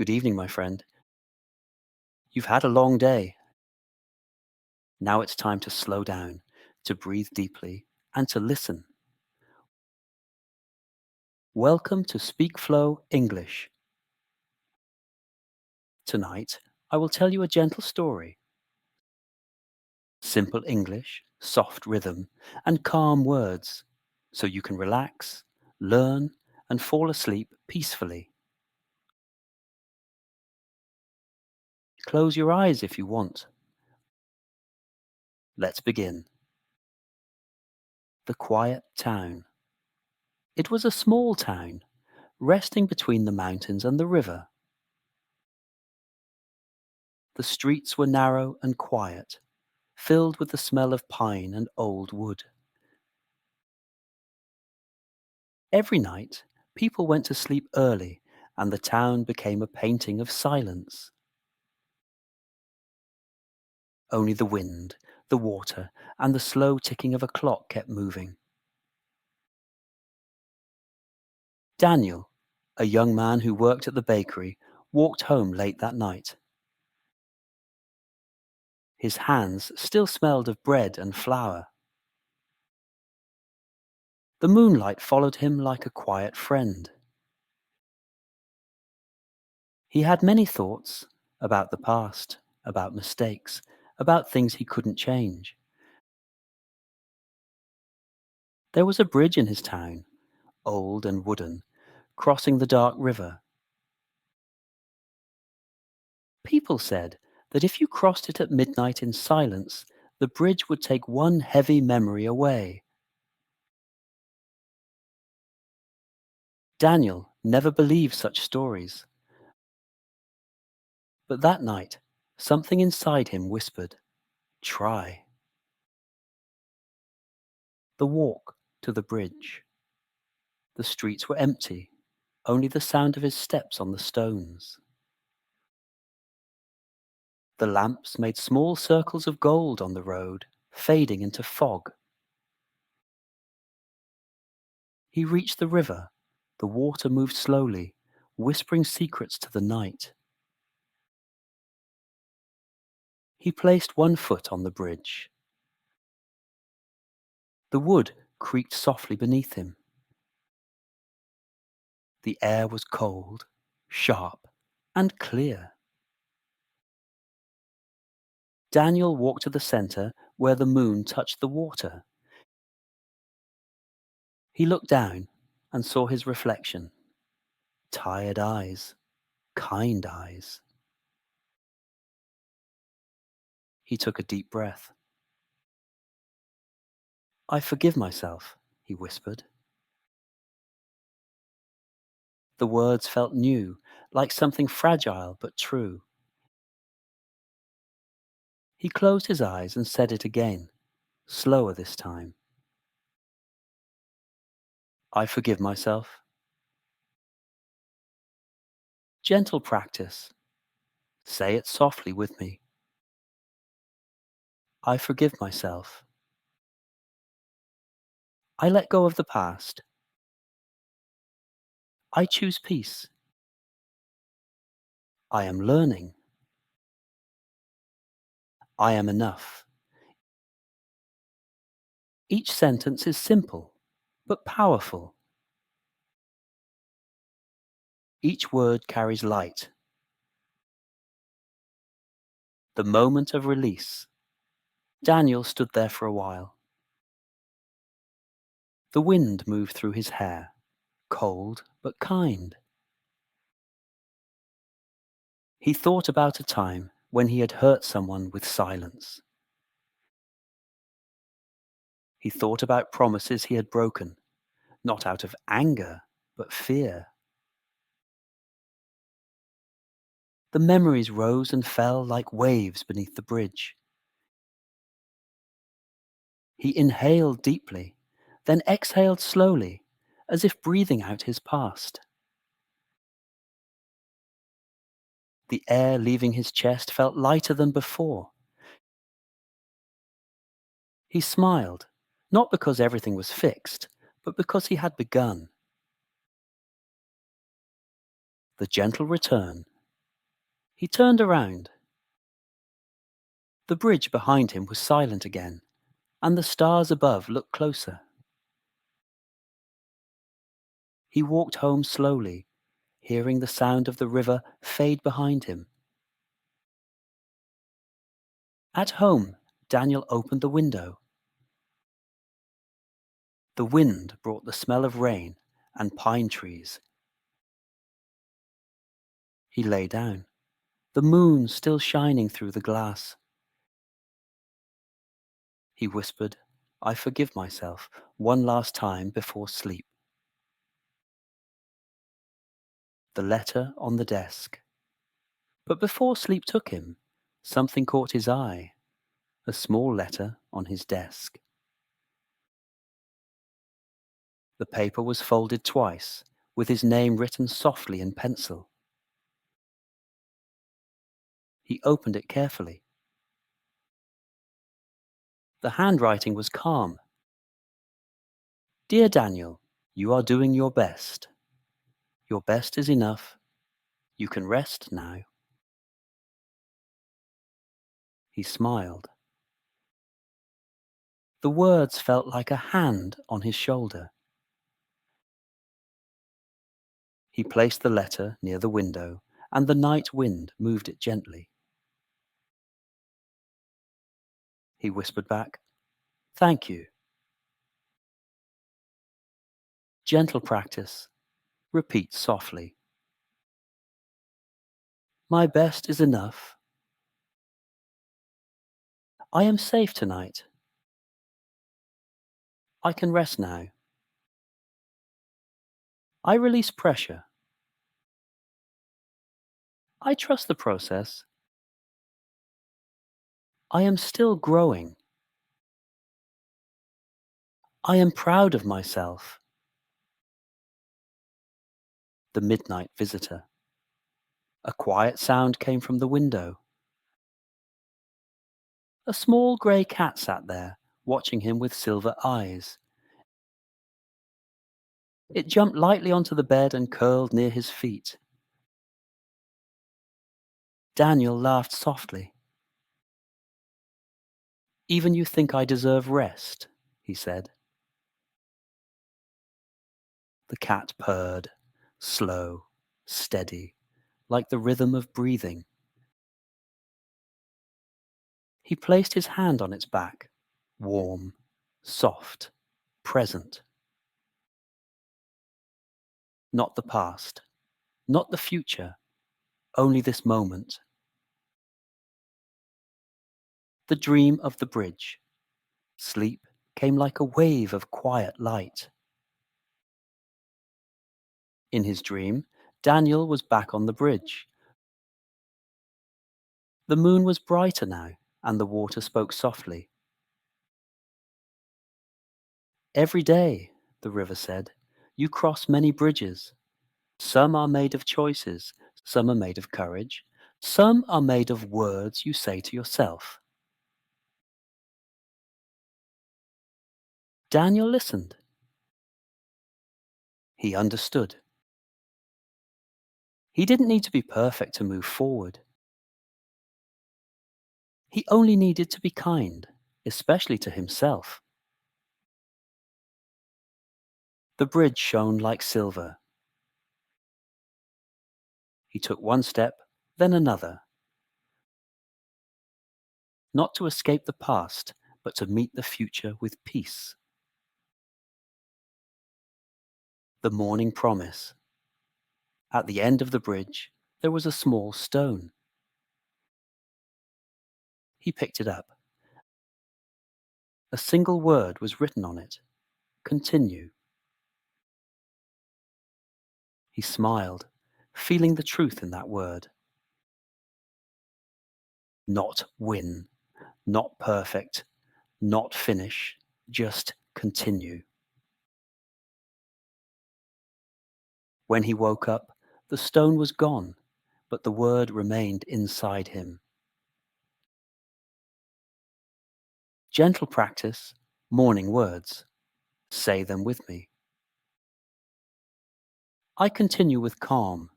Good evening, my friend. You've had a long day. Now it's time to slow down, to breathe deeply, and to listen. Welcome to SpeakFlow English. Tonight, I will tell you a gentle story. Simple English, soft rhythm, and calm words, so you can relax, learn, and fall asleep peacefully. Close your eyes if you want. Let's begin. The Quiet Town. It was a small town, resting between the mountains and the river. The streets were narrow and quiet, filled with the smell of pine and old wood. Every night, people went to sleep early, and the town became a painting of silence. Only the wind, the water, and the slow ticking of a clock kept moving. Daniel, a young man who worked at the bakery, walked home late that night. His hands still smelled of bread and flour. The moonlight followed him like a quiet friend. He had many thoughts about the past, about mistakes, about things he couldn't change. There was a bridge in his town, old and wooden, crossing the dark river. People said that if you crossed it at midnight in silence, the bridge would take one heavy memory away. Daniel never believed such stories. But that night, something inside him whispered, "Try." The walk to the bridge. The streets were empty, only the sound of his steps on the stones. The lamps made small circles of gold on the road, fading into fog. He reached the river. The water moved slowly, whispering secrets to the night. He placed one foot on the bridge. The wood creaked softly beneath him. The air was cold, sharp, and clear. Daniel walked to the center where the moon touched the water. He looked down and saw his reflection. Tired eyes, kind eyes. He took a deep breath. "I forgive myself," he whispered. The words felt new, like something fragile but true. He closed his eyes and said it again, slower this time. "I forgive myself." Gentle practice. Say it softly with me. I forgive myself. I let go of the past. I choose peace. I am learning. I am enough. Each sentence is simple, but powerful. Each word carries light. The moment of release. Daniel stood there for a while. The wind moved through his hair, cold but kind. He thought about a time when he had hurt someone with silence. He thought about promises he had broken, not out of anger, but fear. The memories rose and fell like waves beneath the bridge. He inhaled deeply, then exhaled slowly, as if breathing out his past. The air leaving his chest felt lighter than before. He smiled, not because everything was fixed, but because he had begun. The gentle return, He turned around. The bridge behind him was silent again, and the stars above looked closer. He walked home slowly, hearing the sound of the river fade behind him. At home, Daniel opened the window. The wind brought the smell of rain and pine trees. He lay down, the moon still shining through the glass. He whispered, "I forgive myself," one last time before sleep. The letter on the desk. But before sleep took him, something caught his eye, a small letter on his desk. The paper was folded twice, with his name written softly in pencil. He opened it carefully. The handwriting was calm. "Dear Daniel, you are doing your best. Your best is enough. You can rest now." He smiled. The words felt like a hand on his shoulder. He placed the letter near the window, and the night wind moved it gently. He whispered back, "Thank you." Gentle practice. Repeat softly. My best is enough. I am safe tonight. I can rest now. I release pressure. I trust the process. I am still growing. I am proud of myself. The midnight visitor. A quiet sound came from the window. A small grey cat sat there, watching him with silver eyes. It jumped lightly onto the bed and curled near his feet. Daniel laughed softly. "Even you think I deserve rest," he said. The cat purred, slow, steady, like the rhythm of breathing. He placed his hand on its back, warm, soft, present. Not the past, not the future, only this moment. The dream of the bridge. Sleep came like a wave of quiet light. In his dream, Daniel was back on the bridge. The moon was brighter now, and the water spoke softly. "Every day," the river said, "you cross many bridges. Some are made of choices, some are made of courage, some are made of words you say to yourself." Daniel listened. He understood. He didn't need to be perfect to move forward. He only needed to be kind, especially to himself. The bridge shone like silver. He took one step, then another, not to escape the past, but to meet the future with peace. The morning promise. At the end of the bridge, there was a small stone. He picked it up. A single word was written on it. Continue. He smiled, feeling the truth in that word. Not win, not perfect, not finish, just continue. When he woke up, the stone was gone, but the word remained inside him. Gentle practice, morning words. Say them with me. I continue with calm.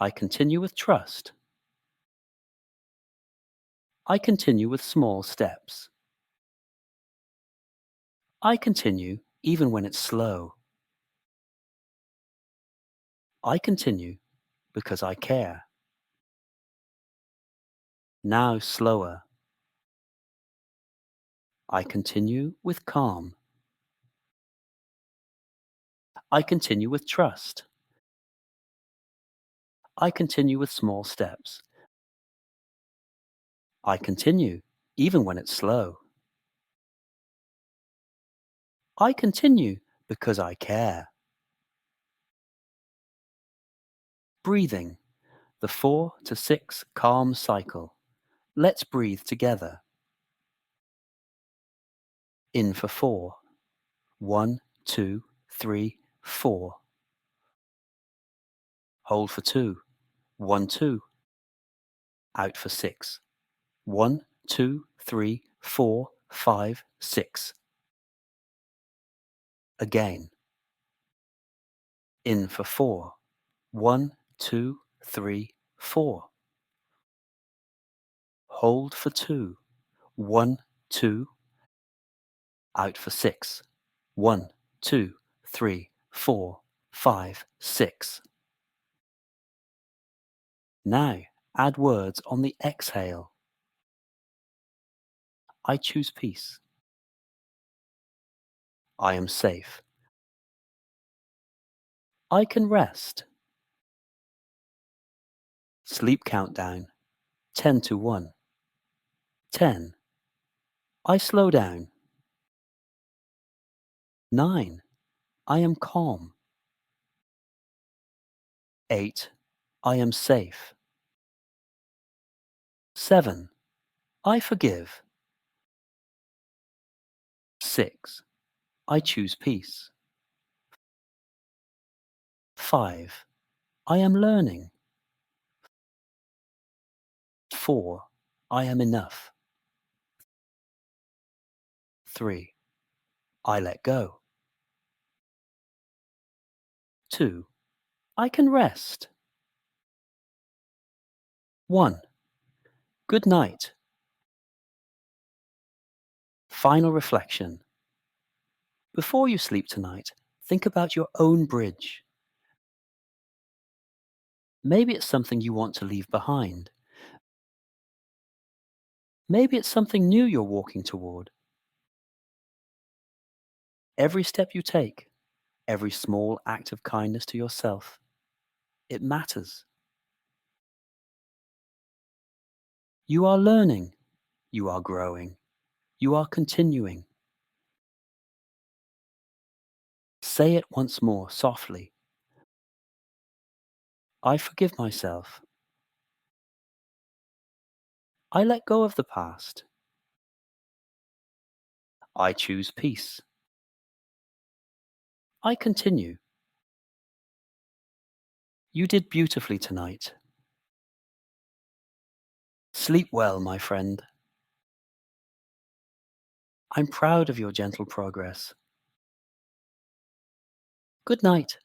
I continue with trust. I continue with small steps. I continue even when it's slow. I continue because I care. Now slower. I continue with calm. I continue with trust. I continue with small steps. I continue even when it's slow. I continue because I care. Breathing, the 4 to 6 calm cycle. Let's breathe together. In for 4. 1, 2, 3, 4. Hold for 2. 1, 2. Out for 6. 1, 2, 3, 4, 5, 6. Again. In for 4. 1, 2, 3, 4. Hold for 2. 1, 2. Out for 6. 1, 2, 3, 4, 5, 6. Now add words on the exhale. I choose peace. I am safe. I can rest. Sleep countdown. 10 to 1. 10. I slow down. 9. I am calm. 8. I am safe. 7. I forgive. 6. I choose peace. 5. I am learning. 4. I am enough. 3. I let go. 2. I can rest. 1. Good night. Final reflection. Before you sleep tonight, think about your own bridge. Maybe it's something you want to leave behind. Maybe it's something new you're walking toward. Every step you take, every small act of kindness to yourself, it matters. You are learning. You are growing. You are continuing. Say it once more softly. I forgive myself. I let go of the past. I choose peace. I continue. You did beautifully tonight. Sleep well, my friend. I'm proud of your gentle progress. Good night.